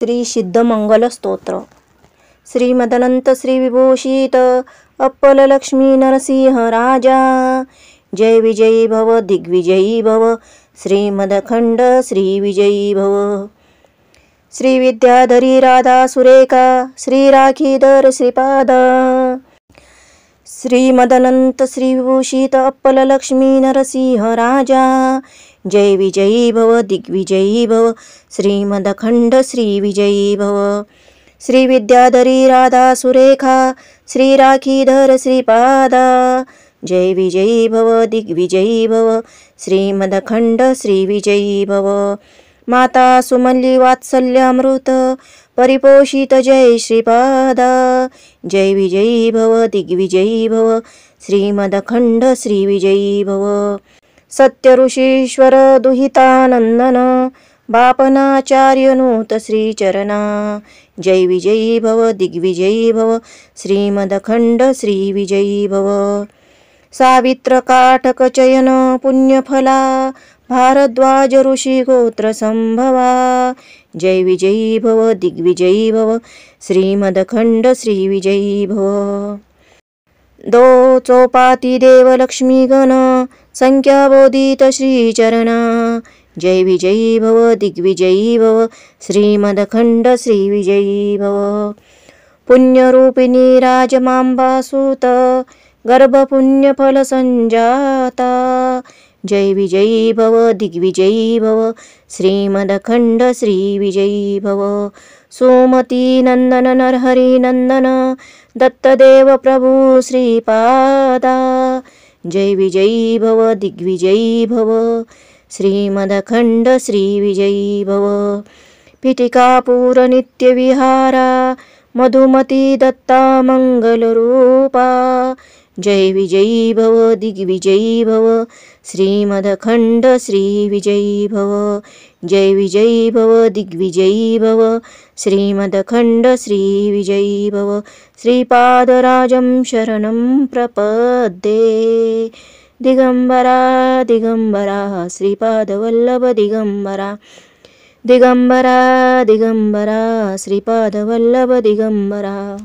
श्री सिद्धमंगल स्तोत्र। श्रीमदनंत श्री विभूषित अप्पल लक्ष्मी नरसिंह राजा। जय विजयी भव दिग्विजयी भव श्रीमदखंड श्री विजयी भव। श्री विद्याधरी राधा सुरेखा श्री राखीधर श्रीपादा। श्रीमदनंत श्री विभूषित अप्पल लक्ष्मी नरसिंह राजा। जय विजयी भव दिग्विजयी भव श्रीमदखंड श्री विजयी भव। श्री विद्याधरी राधा सुरेखा श्री राखीधर श्रीपादा। जय विजयी भव दिग्विजयी भव श्रीमदखंड श्री विजयी भव। माता सुमल्ली वात्सल्यामृत परिपोषित जय श्रीपादा। जय विजयी भव दिग्विजयी भव श्रीमदखंड श्री विजयी भव। सत्य ऋषीश्वर दुहितानंदन बापनाचार्यनूत श्रीचरणा। जय विजयी भव दिग्विजयी भव श्रीमदखंड श्री विजयी भव। सावित्र काटक चयन पुण्यफला भारद्वाज ऋषि गोत्र संभवा। जय विजयी भव दिग्विजयी भव श्रीमदखंड श्री विजयी भव। दो चौपाती देव लक्ष्मी गण संख्याबोधित श्रीचरणा। जय विजयी भव दिग्विजयी भव श्रीमदखंड श्री विजयी भव। पुण्यरूपिणी राजमांबासुत गर्भपुण्यफल संजाता। जय विजयी भव दिग्विजयी भव श्रीमदखंड श्री विजयी भव। सुमती नंदन नरहरि नंदन दत्तदेव प्रभु श्रीपादा। जय विजयी भव दिग्विजयी भव श्रीमदखंड श्री विजयी भव। पीठिकापुर नित्य विहारा मधुमती दत्ता मंगल रूपा। जय विजयी भव दिग्विजयी भव श्रीमदखंड श्री विजयी भव। जय विजयी भव दिग्विजयी भव श्रीमदखंड श्री विजयी भव। श्रीपादराजं शरणं प्रपद्ये। दिगंबरा दिगंबरा श्रीपादवल्लभ दिगंबरा। दिगंबरा दिगंबरा श्रीपादवल्लभ दिगंबरा।